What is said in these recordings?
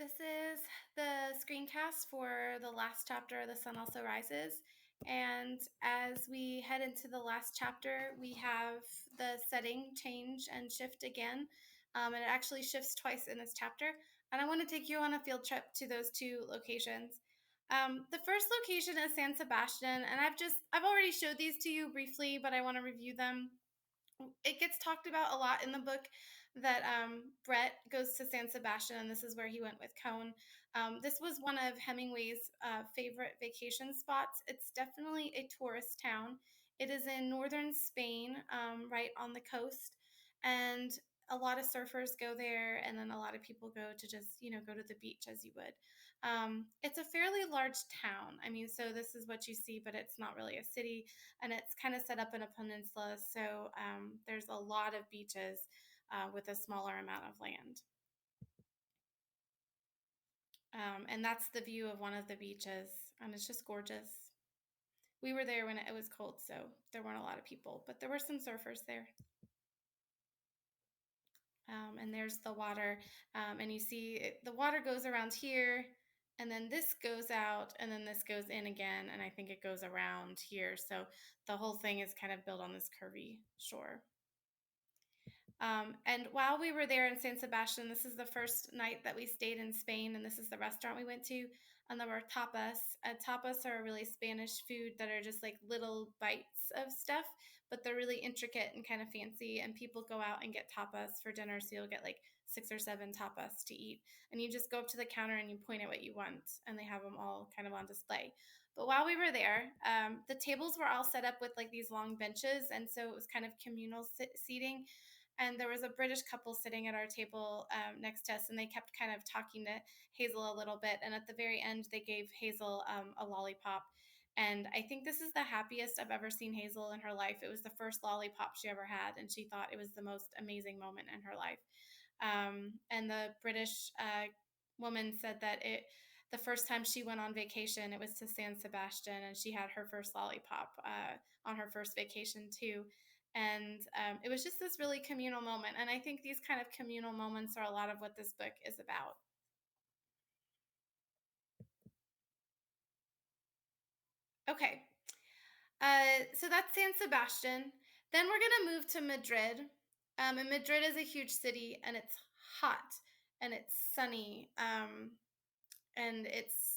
This is the screencast for the last chapter of The Sun Also Rises. And as we head into the last chapter, we have the setting change and shift again. And it actually shifts twice in this chapter. And I want to take you on a field trip to those two locations. The first location is San Sebastian, and I've already showed these to you briefly, but I want to review them. It gets talked about a lot in the book that Brett goes to San Sebastian, and this is where he went with Cone. This was one of Hemingway's favorite vacation spots. It's definitely a tourist town. It is in northern Spain, right on the coast, and a lot of surfers go there, and then a lot of people go to just go to the beach as you would. It's a fairly large town. I mean, so this is what you see, but it's not really a city, and it's kind of set up in a peninsula. So there's a lot of beaches with a smaller amount of land. And that's the view of one of the beaches, and it's just gorgeous. We were there when it was cold, so there weren't a lot of people, but there were some surfers there. And there's the water, and you see the water goes around here, and then this goes out, and then this goes in again, and I think it goes around here. So the whole thing is kind of built on this curvy shore. And while we were there in San Sebastian, this is the first night that we stayed in Spain, and this is the restaurant we went to. And there were tapas. Tapas are really Spanish food that are just like little bites of stuff, but they're really intricate and kind of fancy. And people go out and get tapas for dinner, so you'll get like 6 or 7 tapas to eat. And you just go up to the counter and you point at what you want, and they have them all kind of on display. But while we were there, the tables were all set up with like these long benches, and so it was kind of communal seating. And there was a British couple sitting at our table next to us, and they kept kind of talking to Hazel a little bit. And at the very end, they gave Hazel a lollipop. And I think this is the happiest I've ever seen Hazel in her life. It was the first lollipop she ever had, and she thought it was the most amazing moment in her life. And the British woman said that the first time she went on vacation, it was to San Sebastian, and she had her first lollipop on her first vacation too. And it was just this really communal moment. And I think these kind of communal moments are a lot of what this book is about. Okay. So that's San Sebastian. Then we're going to move to Madrid. And Madrid is a huge city, and it's hot and it's sunny. And it's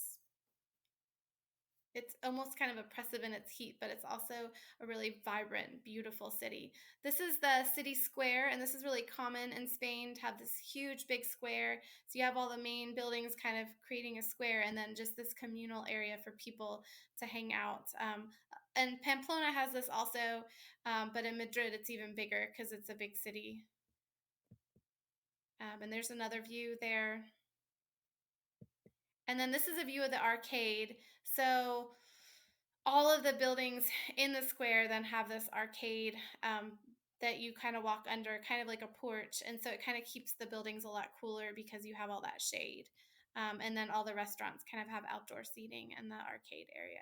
almost kind of oppressive in its heat, but it's also a really vibrant, beautiful city. This is the city square, and this is really common in Spain to have this huge, big square. So you have all the main buildings kind of creating a square, and then just this communal area for people to hang out. And Pamplona has this also, but in Madrid it's even bigger because it's a big city. And there's another view there. And then this is a view of the arcade. So all of the buildings in the square then have this arcade that you kind of walk under, kind of like a porch. And so it kind of keeps the buildings a lot cooler because you have all that shade. And then all the restaurants kind of have outdoor seating in the arcade area.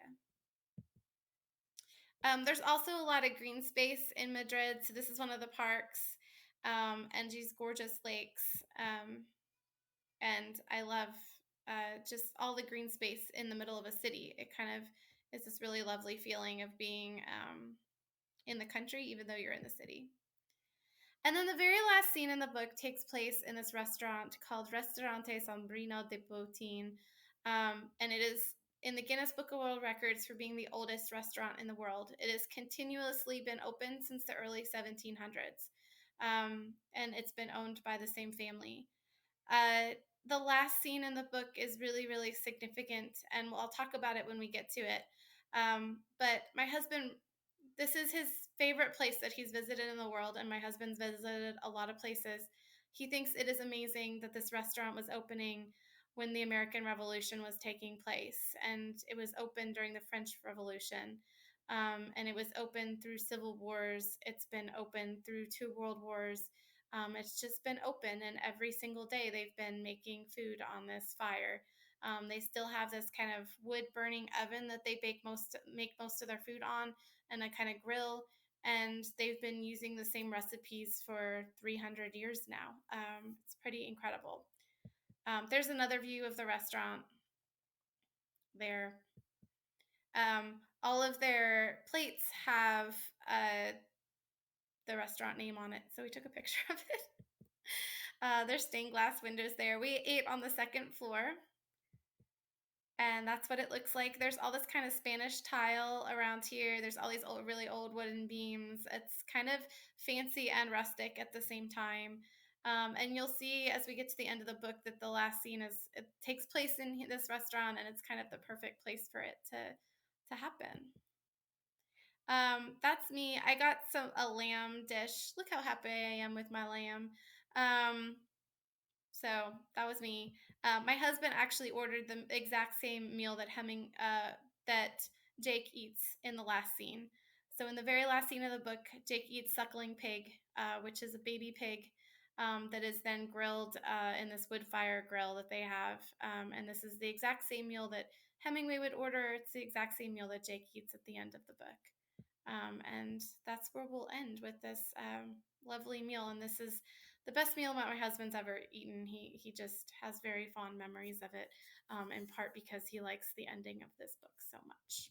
There's also a lot of green space in Madrid. So this is one of the parks, and these gorgeous lakes. And I love just all the green space in the middle of a city. It kind of is this really lovely feeling of being in the country, even though you're in the city. And then the very last scene in the book takes place in this restaurant called Restaurante Sombrino de Putin. And it is in the Guinness Book of World Records for being the oldest restaurant in the world. It has continuously been open since the early 1700s. And it's been owned by the same family. Uh, the last scene in the book is really, really significant, and I'll talk about it when we get to it. But my husband, this is his favorite place that he's visited in the world, and my husband's visited a lot of places. He thinks it is amazing that this restaurant was opening when the American Revolution was taking place, and it was open during the French Revolution. And it was open through civil wars. It's been open through 2 world wars. It's just been open, and every single day they've been making food on this fire. They still have this kind of wood burning oven that they make most of their food on, and a kind of grill. And they've been using the same recipes for 300 years now. It's pretty incredible. There's another view of the restaurant there. All of their plates have uh, the restaurant name on it, so we took a picture of it. There's stained glass windows there. We ate on the second floor, and that's what it looks like. There's all this kind of Spanish tile around here. There's all these old, really old wooden beams. It's kind of fancy and rustic at the same time. And you'll see as we get to the end of the book that the last scene is it takes place in this restaurant, and it's kind of the perfect place for it to happen. That's me. I got a lamb dish. Look how happy I am with my lamb. Um, so that was me. My husband actually ordered the exact same meal that Jake eats in the last scene. So in the very last scene of the book, Jake eats suckling pig, which is a baby pig that is then grilled in this wood fire grill that they have. And this is the exact same meal that Hemingway would order. It's the exact same meal that Jake eats at the end of the book. And that's where we'll end with this lovely meal. And this is the best meal that my husband's ever eaten. He just has very fond memories of it, in part because he likes the ending of this book so much.